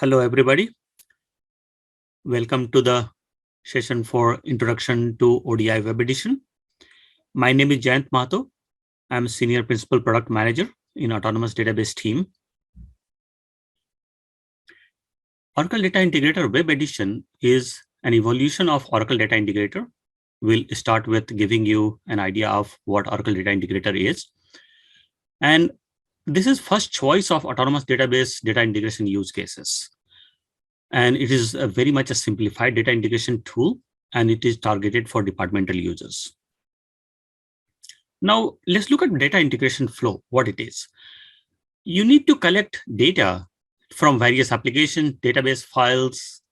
Hello, everybody. Welcome to the session for Introduction to ODI Web Edition. My name is Jayant Mahato. I'm Senior Principal Product Manager in Autonomous Database team. Oracle Data Integrator Web Edition is an evolution of Oracle Data Integrator. We'll start with giving you an idea of what Oracle Data Integrator is. And this is first choice of autonomous database data integration use cases. And it is very much a simplified data integration tool, and it is targeted for departmental users. Now, let's look at data integration flow, what it is. You need to collect data from various applications, database files,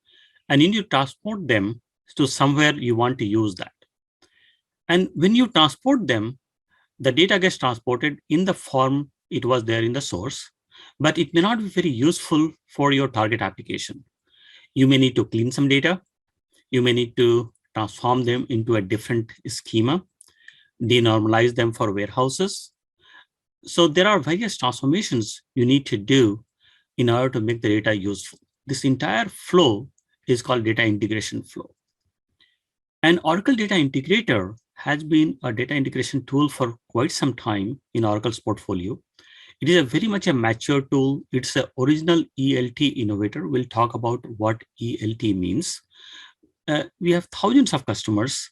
and you need to transport them to somewhere you want to use that. And when you transport them, the data gets transported in the form it was there in the source, but it may not be very useful for your target application. You may need to clean some data. You may need to transform them into a different schema, denormalize them for warehouses. So there are various transformations you need to do in order to make the data useful. This entire flow is called data integration flow. And Oracle Data Integrator has been a data integration tool for quite some time in Oracle's portfolio. It is a very much a mature tool. It's the original ELT innovator. We'll talk about what ELT means. We have thousands of customers,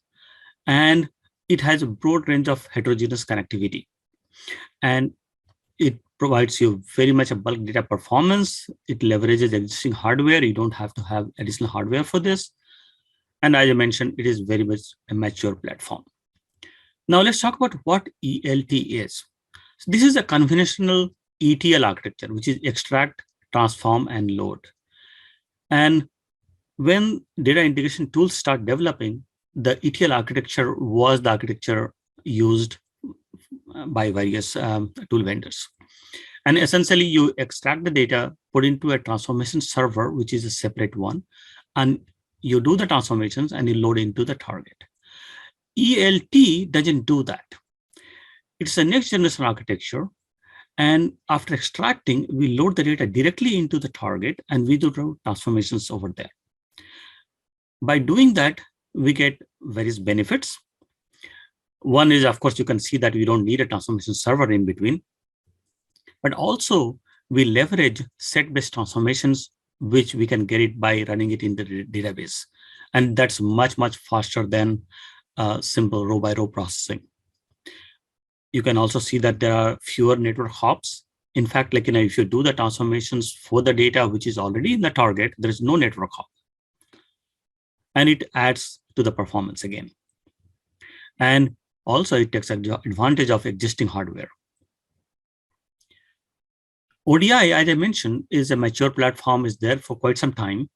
and it has a broad range of heterogeneous connectivity. And it provides you very much a bulk data performance. It leverages existing hardware. You don't have to have additional hardware for this. And as I mentioned, it is very much a mature platform. Now let's talk about what ELT is. So this is a conventional ETL architecture, which is extract, transform, and load. And when data integration tools start developing, the ETL architecture was the architecture used by various tool vendors. And essentially, you extract the data, put into a transformation server, which is a separate one, and you do the transformations and you load into the target. ELT doesn't do that. It's a next generation architecture. And after extracting, we load the data directly into the target and we do the transformations over there. By doing that, we get various benefits. One is, of course, you can see that we don't need a transformation server in between. But also, we leverage set-based transformations, which we can get it by running it in the database. And that's much, much faster than simple row-by-row processing. You can also see that there are fewer network hops. In fact, if you do the transformations for the data, which is already in the target, there is no network hop. And it adds to the performance again. And also it takes advantage of existing hardware. ODI, as I mentioned, is a mature platform, is there for quite some time.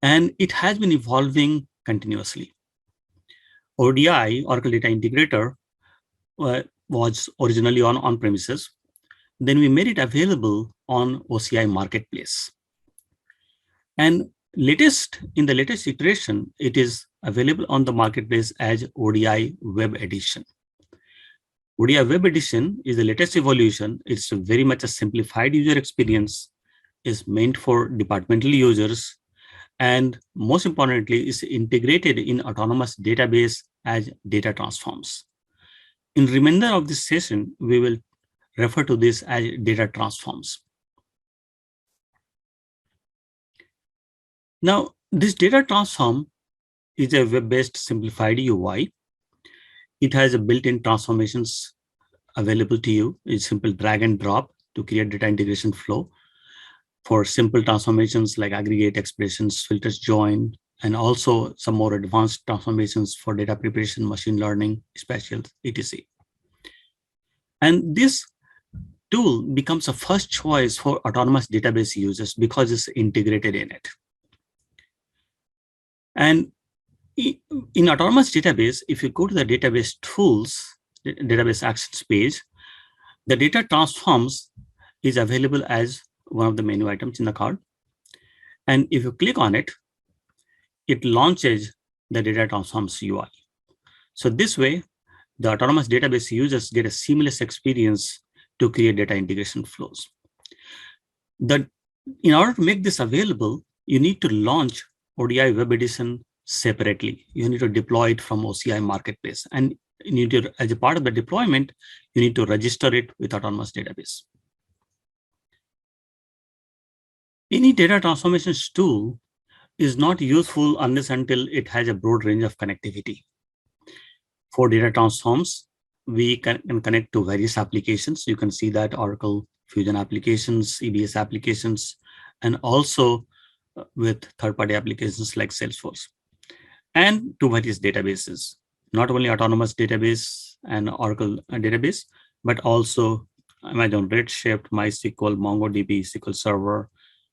And it has been evolving continuously. ODI, Oracle Data Integrator, was originally on premises. Then we made it available on OCI Marketplace. And in the latest iteration, it is available on the marketplace as ODI Web Edition. ODI Web Edition is the latest evolution. It's very much a simplified user experience. It's meant for departmental users. And most importantly, is integrated in autonomous database as data transforms. In remainder of this session, we will refer to this as data transforms. Now, this data transform is a web-based simplified UI. It has a built-in transformations available to you. It's simple drag and drop to create data integration flow for simple transformations like aggregate expressions, filters, join, and also some more advanced transformations for data preparation, machine learning, spatial, etc. And this tool becomes a first choice for autonomous database users because it's integrated in it. And in autonomous database, if you go to the database tools, database actions page, the data transforms is available as one of the menu items in the card. And if you click on it, it launches the data transforms UI. So this way, the autonomous database users get a seamless experience to create data integration flows. The In order to make this available, you need to launch ODI Web Edition separately. You need to deploy it from OCI Marketplace. And you need to, as a part of the deployment, you need to register it with Autonomous Database. Any data transformations tool is not useful unless until it has a broad range of connectivity. For data transforms, we can connect to various applications. You can see that Oracle Fusion applications, EBS applications, and also with third-party applications like Salesforce, and to various databases, not only Autonomous Database and Oracle database, but also Amazon Redshift, MySQL, MongoDB, SQL Server,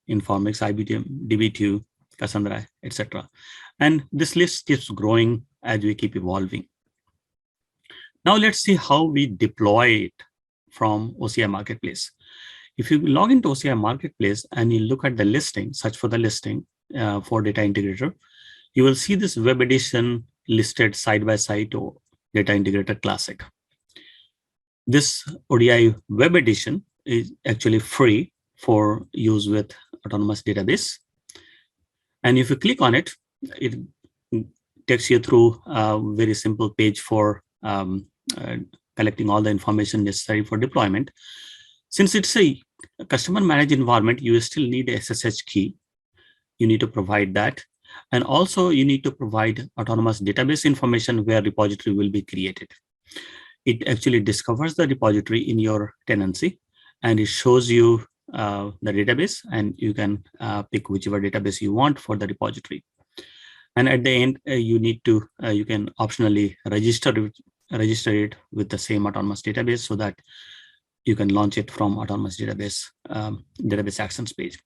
Informix, IBM, DB2, Cassandra, etc. And this list keeps growing as we keep evolving. Now let's see how we deploy it from OCI Marketplace. If you log into OCI Marketplace and you look at the listing, search for the listing for Data Integrator, you will see this Web Edition listed side by side to Data Integrator Classic. This ODI Web Edition is actually free for use with Autonomous Database. And if you click on it, it takes you through a very simple page for collecting all the information necessary for deployment. Since it's a customer managed environment, you still need a SSH key. You need to provide that. And also you need to provide Autonomous Database information where repository will be created. It actually discovers the repository in your tenancy and it shows you the database, and you can pick whichever database you want for the repository. And at the end, you need to, you can optionally register it with the same Autonomous Database so that you can launch it from Autonomous Database database actions page.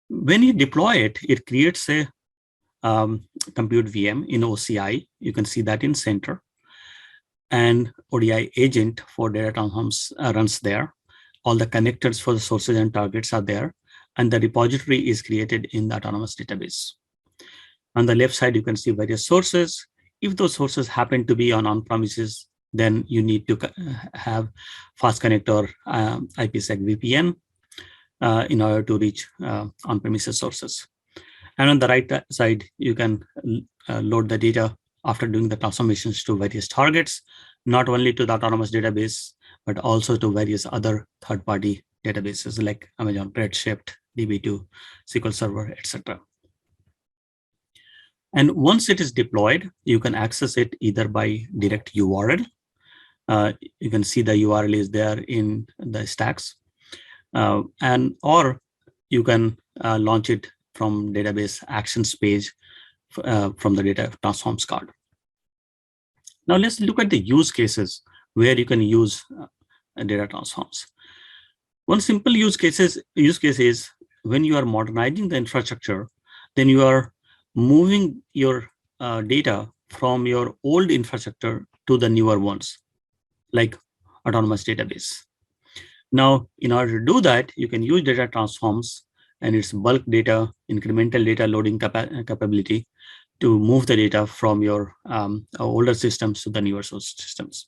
When you deploy it, it creates a compute VM in OCI. You can see that in center. And ODI agent for data transforms runs there. All the connectors for the sources and targets are there. And the repository is created in the Autonomous Database. On the left side, you can see various sources. If those sources happen to be on-premises, then you need to have fast connector IPsec VPN in order to reach on-premises sources. And on the right side, you can load the data after doing the transformations to various targets, not only to the Autonomous Database, but also to various other third-party databases like Amazon Redshift, DB2, SQL Server, etc. And once it is deployed, you can access it either by direct URL. You can see the URL is there in the stacks, or you can launch it from database actions page from the data transforms card. Now let's look at the use cases where you can use data transforms. One simple use case is when you are modernizing the infrastructure, then you are moving your data from your old infrastructure to the newer ones, like Autonomous Database. Now, in order to do that, you can use data transforms and its bulk data, incremental data loading capability to move the data from your older systems to the newer source systems.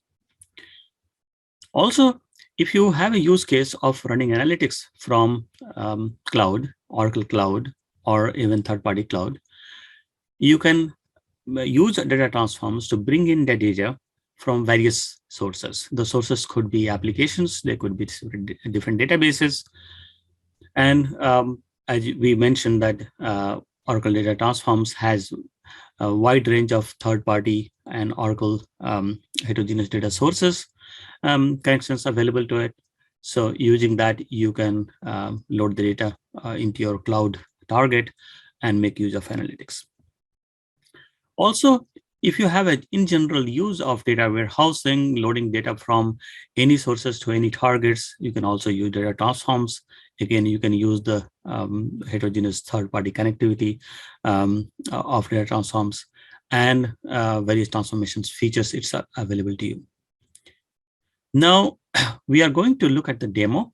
Also, if you have a use case of running analytics from cloud, Oracle Cloud, or even third-party cloud, you can use data transforms to bring in the data from various sources. The sources could be applications, they could be different databases. And as we mentioned that Oracle Data Transforms has a wide range of third-party and Oracle heterogeneous data sources connections available to it. So using that, you can load the data into your cloud target and make use of analytics. Also, if you have an in general use of data warehousing, loading data from any sources to any targets, you can also use data transforms. Again, you can use the heterogeneous third-party connectivity of data transforms and various transformations features it's available to you. Now, we are going to look at the demo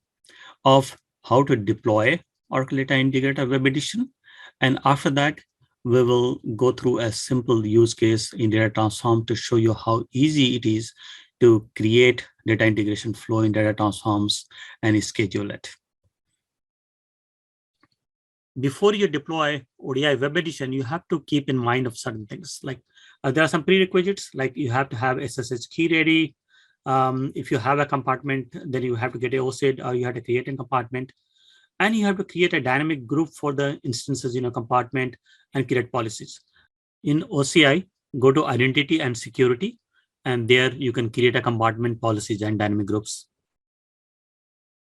of how to deploy Oracle Data Integrator Web Edition. And after that, we will go through a simple use case in Data Transform to show you how easy it is to create data integration flow in Data Transforms and schedule it. before you deploy ODI Web Edition, you have to keep in mind of certain things. Like there are some prerequisites, like you have to have SSH key ready. If you have a compartment, then you have to get a OSID, or you have to create a compartment, and you have to create a dynamic group for the instances in a compartment and create policies. In OCI, go to Identity and Security, and there you can create a compartment policies and dynamic groups.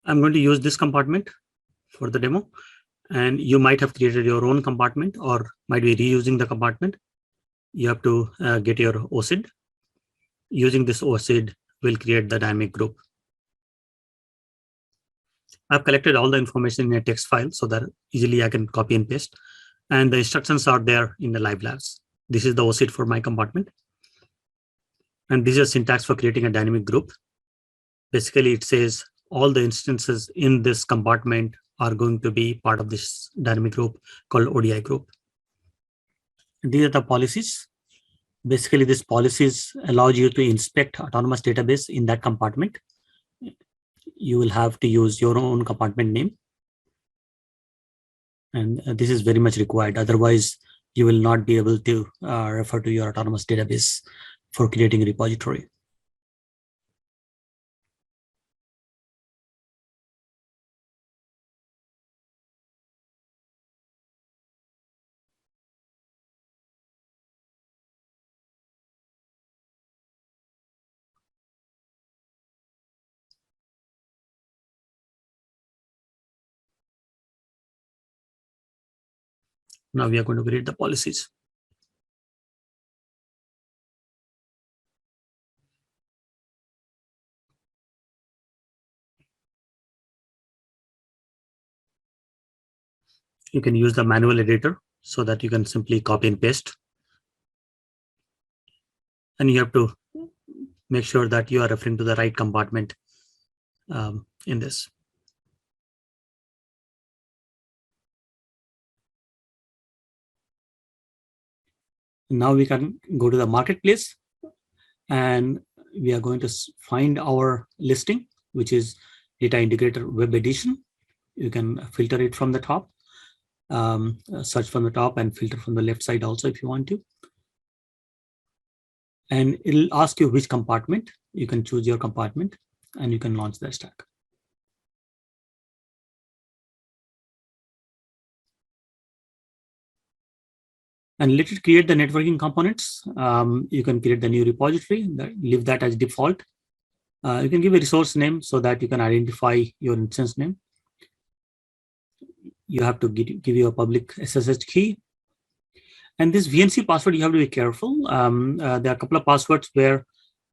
I'm going to use this compartment for the demo, and you might have created your own compartment or might be reusing the compartment. You have to get your OSID. Using this OSID will create the dynamic group. I've collected all the information in a text file so that easily I can copy and paste. And the instructions are there in the live labs. This is the OSID for my compartment. And this is a syntax for creating a dynamic group. Basically, it says all the instances in this compartment are going to be part of this dynamic group called ODI group. And these are the policies. Basically, these policies allow you to inspect autonomous database in that compartment. You will have to use your own compartment name. And this is very much required. Otherwise, you will not be able to refer to your autonomous database for creating a repository. Now we are going to create the policies. You can use the manual editor so that you can simply copy and paste. And you have to make sure that you are referring to the right compartment in this. Now we can go to the marketplace, and we are going to find our listing, which is Data Integrator Web Edition. You can filter it from the top, search from the top, and filter from the left side also if you want to. And it'll ask you which compartment. You can choose your compartment, and you can launch the stack. And let it create the networking components. You can create the new repository, leave that as default. You can give a resource name so that you can identify your instance name. You have to give you a public SSH key. And this VNC password, you have to be careful. There are a couple of passwords where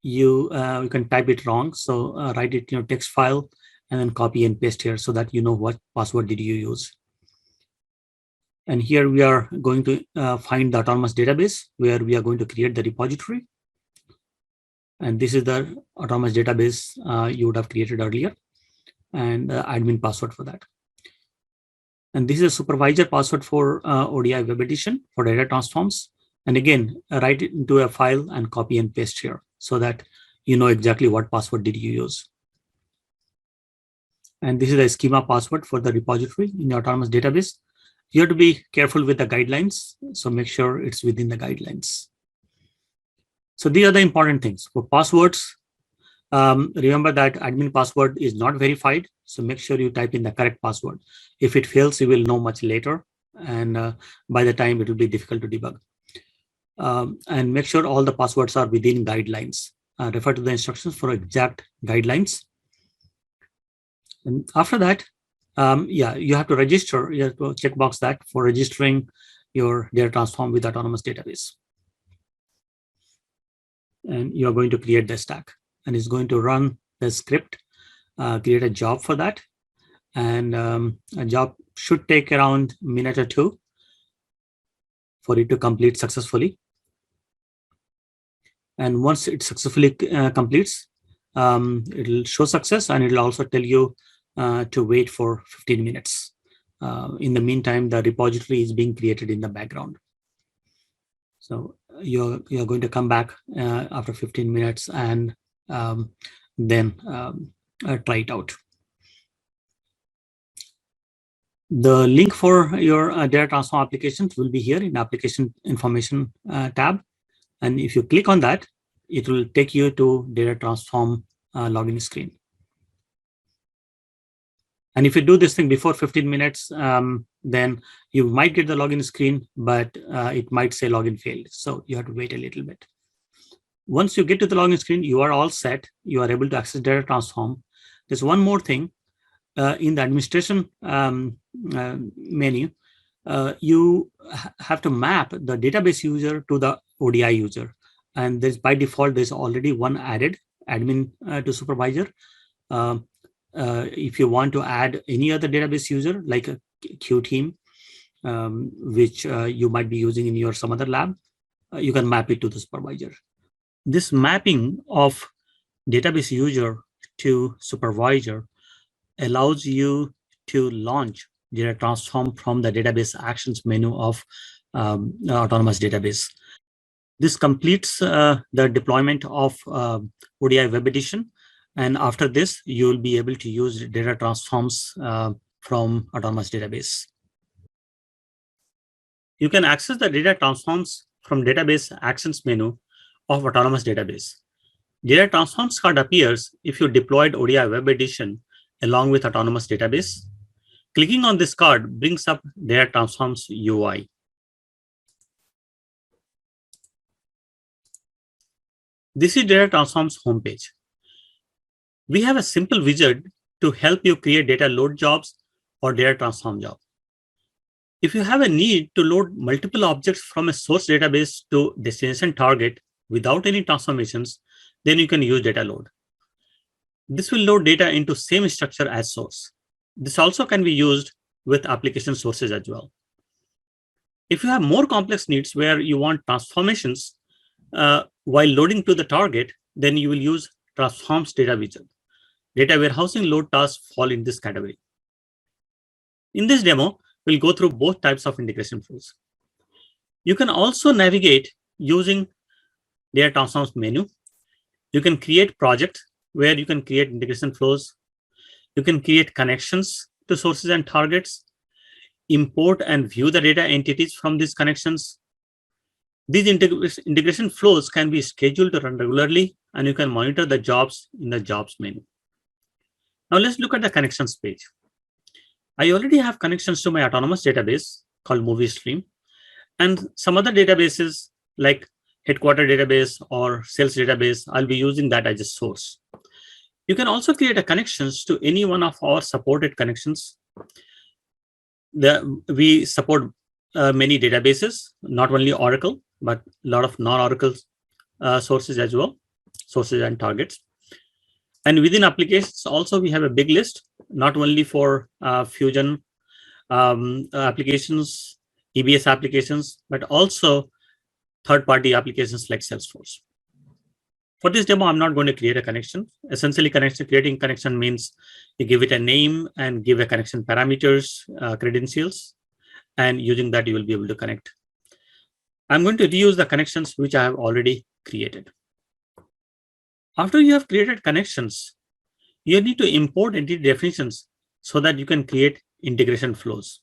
you can type it wrong. So write it in your text file and then copy and paste here so that you know what password did you use. And here we are going to find the autonomous database where we are going to create the repository. And this is the autonomous database you would have created earlier, and the admin password for that. And this is a supervisor password for ODI Web Edition for data transforms. And again, write it into a file and copy and paste here so that you know exactly what password did you use. And this is a schema password for the repository in the autonomous database. You have to be careful with the guidelines. So make sure it's within the guidelines. So these are the important things. For passwords, remember that admin password is not verified. So make sure you type in the correct password. If it fails, you will know much later. And by the time, it will be difficult to debug. And make sure all the passwords are within guidelines. Refer to the instructions for exact guidelines. And after that, you have to register. You have to checkbox that for registering your data transform with autonomous database. And you're going to create the stack, and it's going to run the script, create a job for that. And a job should take around a minute or two for it to complete successfully. And once it successfully completes, it'll show success, and it'll also tell you to wait for 15 minutes. In the meantime, the repository is being created in the background. So you're going to come back after 15 minutes and then try it out. The link for your data transform applications will be here in application information tab. And if you click on that, it will take you to data transform login screen. And if you do this thing before 15 minutes, then you might get the login screen, but it might say login failed. So you have to wait a little bit. Once you get to the login screen, you are all set. You are able to access data transform. There's one more thing. In the administration menu, you have to map the database user to the ODI user. And there's by default, there's already one added admin to supervisor. If you want to add any other database user, like a Q team, which you might be using in your some other lab, you can map it to the supervisor. This mapping of database user to supervisor allows you to launch data transform from the database actions menu of autonomous database. This completes the deployment of ODI Web Edition. And after this, you will be able to use data transforms from autonomous database. You can access the data transforms from database actions menu of autonomous database. Data transforms card appears if you deployed ODI Web Edition along with autonomous database. Clicking on this card brings up data transforms UI. This is data transforms homepage. We have a simple wizard to help you create data load jobs or data transform job. If you have a need to load multiple objects from a source database to destination target without any transformations, then you can use data load. This will load data into same structure as source. This also can be used with application sources as well. If you have more complex needs where you want transformations while loading to the target, then you will use transforms data wizard. Data warehousing load tasks fall in this category. In this demo, we'll go through both types of integration flows. You can also navigate using data transforms menu. You can create projects where you can create integration flows. You can create connections to sources and targets, import and view the data entities from these connections. These integration flows can be scheduled to run regularly, and you can monitor the jobs in the jobs menu. Now let's look at the connections page. I already have connections to my autonomous database called Movie Stream, and some other databases like headquarter database or sales database. I'll be using that as a source. You can also create a connections to any one of our supported connections. We support many databases, not only Oracle, but a lot of non-Oracle sources as well, sources and targets. And within applications, also we have a big list, not only for Fusion applications, EBS applications, but also third-party applications like Salesforce. For this demo, I'm not going to create a connection. Essentially, creating connection means you give it a name and give a connection parameters, credentials, and using that, you will be able to connect. I'm going to reuse the connections which I have already created. After you have created connections, you need to import entity definitions so that you can create integration flows.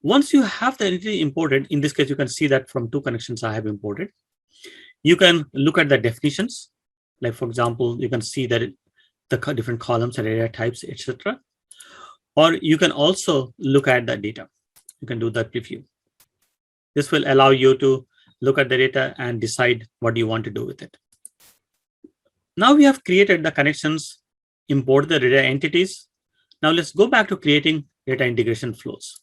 Once you have the entity imported, in this case, you can see that from 2 connections I have imported. You can look at the definitions. Like, for example, you can see that the different columns and data types, etc. Or you can also look at the data. You can do that preview. This will allow you to look at the data and decide what you want to do with it. Now we have created the connections, import the data entities. Now let's go back to creating data integration flows.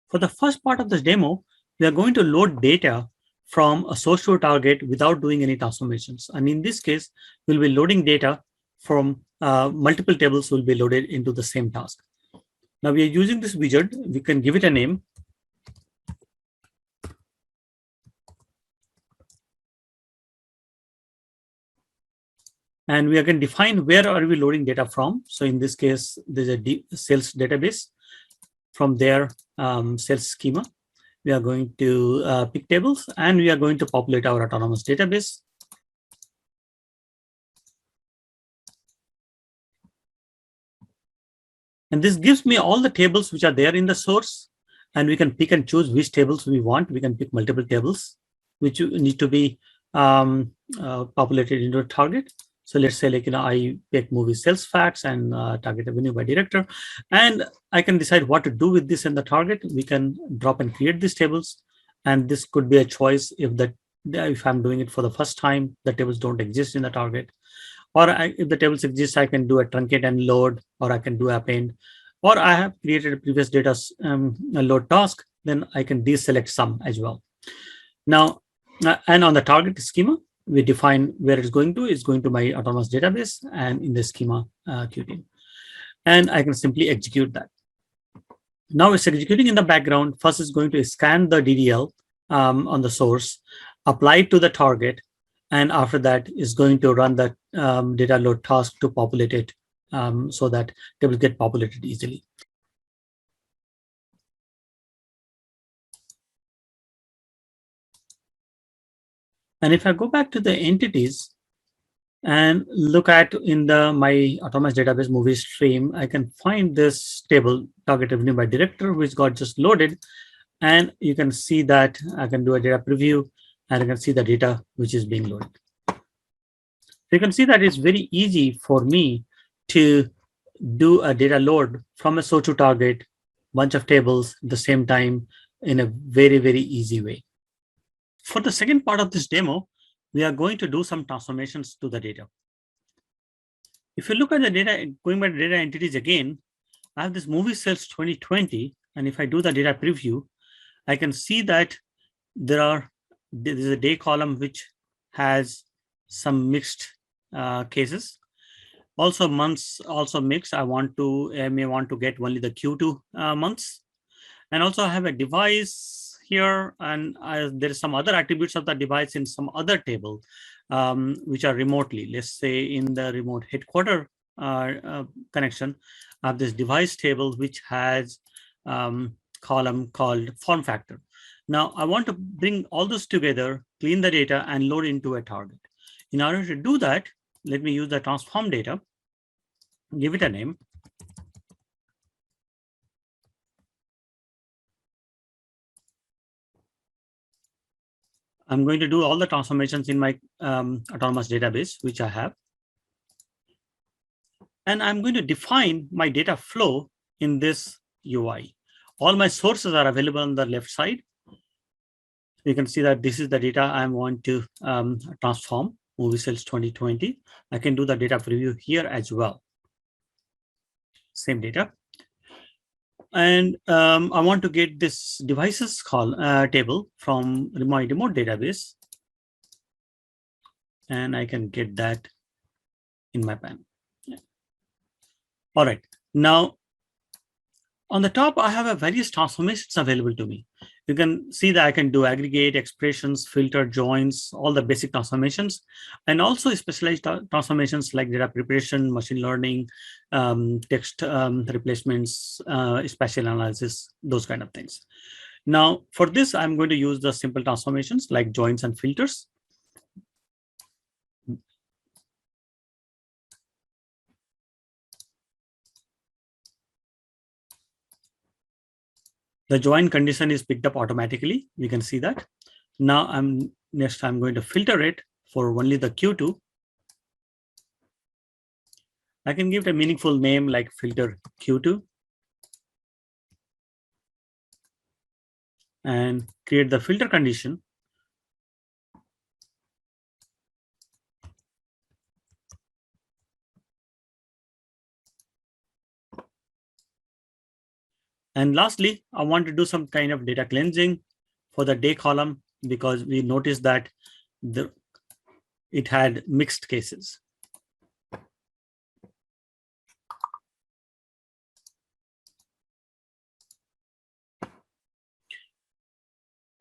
For the first part of this demo, we are going to load data from a source to a target without doing any transformations. And in this case, we'll be loading data from multiple tables will be loaded into the same task. Now we are using this wizard. We can give it a name. And we are going to define where are we loading data from. So in this case, there's a sales database. From there, sales schema. We are going to pick tables, and we are going to populate our autonomous database. And this gives me all the tables which are there in the source. And we can pick and choose which tables we want. We can pick multiple tables which need to be populated into a target. So let's say, like, I pick movie sales facts and target revenue by director, and I can decide what to do with this in the target. We can drop and create these tables, and this could be a choice if I'm doing it for the first time, the tables don't exist in the target, or if the tables exist, I can do a truncate and load, or I can do append, or I have created a previous data a load task, then I can deselect some as well. Now, and on the target schema, we define where it's going to. It's going to my autonomous database and in the schema QT. And I can simply execute that. Now it's executing in the background. First, it's going to scan the DDL on the source, apply it to the target, and after that is going to run the data load task to populate it so that they will get populated easily. And if I go back to the entities and look at in my autonomous database movie stream, I can find this table, target revenue by director, which got just loaded. And you can see that I can do a data preview, and I can see the data which is being loaded. So you can see that it's very easy for me to do a data load from a source to target, bunch of tables at the same time in a very, very easy way. For the second part of this demo, we are going to do some transformations to the data. If you look at the data, going by the data entities again, I have this movie sales 2020, and if I do the data preview, I can see that there is a day column which has some mixed cases. Also, months also mixed. I may want to get only the Q2 months, and also I have a device here, and there is some other attributes of the device in some other table, which are remotely. Let's say in the remote headquarter connection, I have this device table which has column called form factor. Now I want to bring all this together, clean the data, and load into a target. In order to do that, let me use the transform data, give it a name. I'm going to do all the transformations in my autonomous database, which I have. And I'm going to define my data flow in this UI. All my sources are available on the left side. You can see that this is the data I want to transform, movie sales 2020. I can do the data preview here as well. Same data. And I want to get this devices table from my remote database. And I can get that in my pan. Yeah. All right. Now, on the top, I have a various transformations available to me. You can see that I can do aggregate, expressions, filter, joins, all the basic transformations, and also specialized transformations like data preparation, machine learning, text replacements, spatial analysis, those kind of things. Now, for this, I'm going to use the simple transformations like joins and filters. The join condition is picked up automatically. We can see that. Now I'm going to filter it for only the Q2. I can give it a meaningful name like filter Q2 and create the filter condition. And lastly, I want to do some kind of data cleansing for the day column because we noticed that it had mixed cases.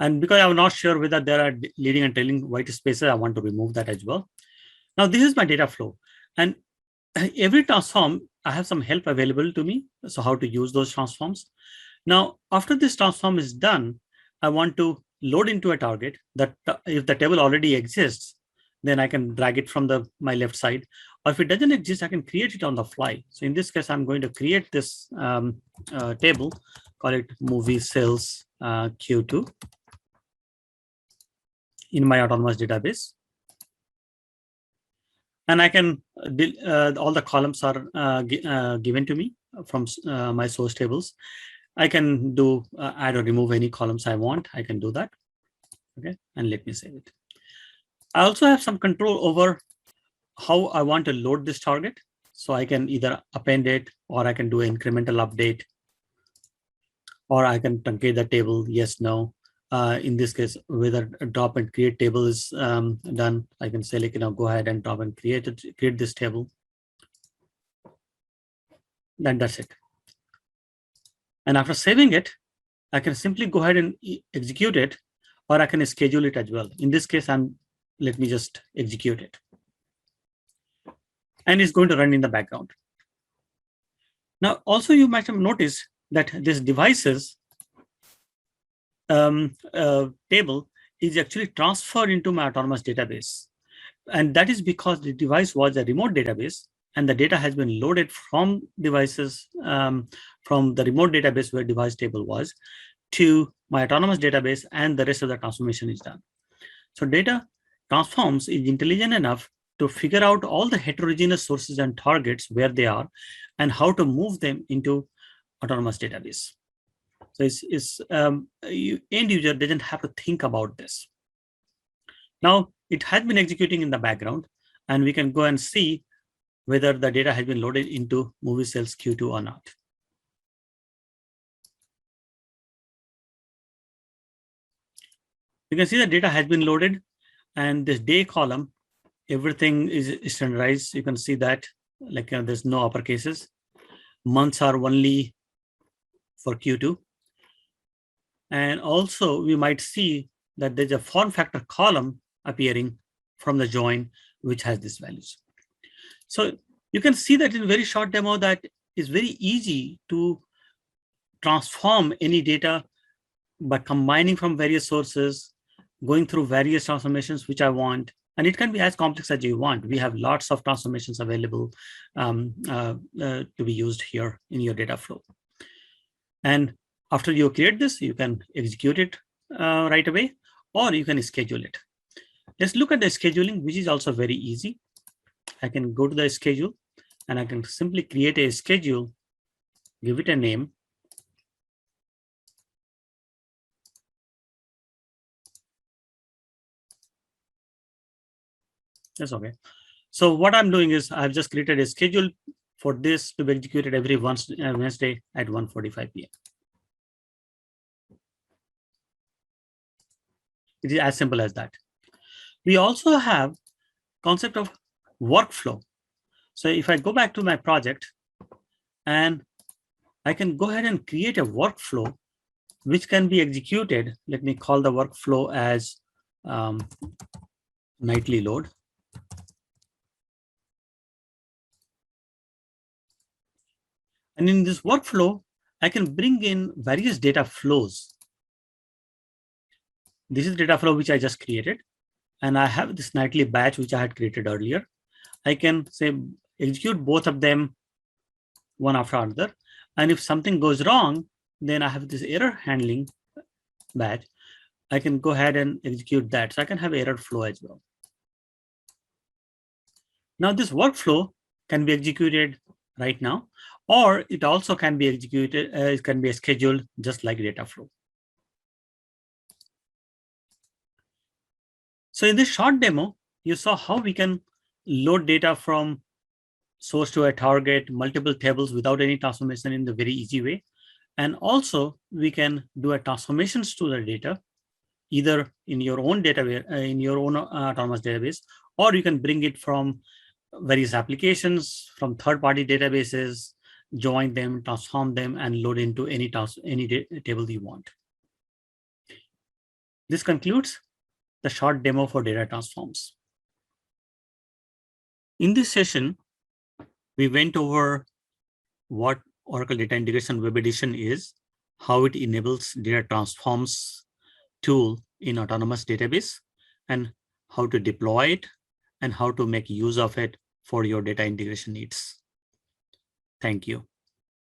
And because I'm not sure whether there are leading and trailing white spaces, I want to remove that as well. Now, this is my data flow. And every transform, I have some help available to me. So how to use those transforms. Now, after this transform is done, I want to load into a target that if the table already exists, then I can drag it from my left side. Or if it doesn't exist, I can create it on the fly. So in this case, I'm going to create this table, call it movie sales Q2 in my autonomous database. And I can, all the columns are given to me from my source tables. I can do add or remove any columns I want. I can do that. Okay, and let me save it. I also have some control over how I want to load this target. So I can either append it, or I can do an incremental update, or I can truncate the table, yes, no. In this case, whether a drop and create table is done, I can say, like, go ahead and drop and create this table. Then that's it. And after saving it, I can simply go ahead and execute it, or I can schedule it as well. In this case, let me just execute it. And it's going to run in the background. Now, also you might have noticed that this devices table is actually transferred into my autonomous database. And that is because the device was a remote database, and the data has been loaded from devices, from the remote database where device table was, to my autonomous database, and the rest of the transformation is done. So data transforms is intelligent enough to figure out all the heterogeneous sources and targets, where they are, and how to move them into autonomous database. So end user doesn't have to think about this. Now it has been executing in the background, and we can go and see whether the data has been loaded into movie sales Q2 or not. You can see the data has been loaded, and this day column, everything is standardized. You can see that, like, there's no upper cases. Months are only for Q2. And also we might see that there's a form factor column appearing from the join, which has these values. So you can see that in a very short demo that it's very easy to transform any data by combining from various sources, going through various transformations which I want. And it can be as complex as you want. We have lots of transformations available to be used here in your data flow. And after you create this, you can execute it right away, or you can schedule it. Let's look at the scheduling, which is also very easy. I can go to the schedule, and I can simply create a schedule, give it a name. That's okay. So what I'm doing is I've just created a schedule for this to be executed every Wednesday at 1:45 p.m. It is as simple as that. We also have concept of workflow. So if I go back to my project, and I can go ahead and create a workflow which can be executed. Let me call the workflow as nightly load. And in this workflow, I can bring in various data flows. This is data flow which I just created. And I have this nightly batch which I had created earlier. I can say execute both of them one after another. And if something goes wrong, then I have this error handling batch. I can go ahead and execute that. So I can have error flow as well. Now this workflow can be executed right now, or it also can be executed, it can be scheduled just like data flow. So in this short demo, you saw how we can load data from source to a target, multiple tables without any transformation in the very easy way. And also we can do a transformations to the data, either in your own database, in your own autonomous database, or you can bring it from various applications, from third-party databases, join them, transform them, and load into any table you want. This concludes the short demo for data transforms. In this session, we went over what Oracle Data Integration Web Edition is, how it enables data transforms tool in autonomous database, and how to deploy it, and how to make use of it for your data integration needs. Thank you.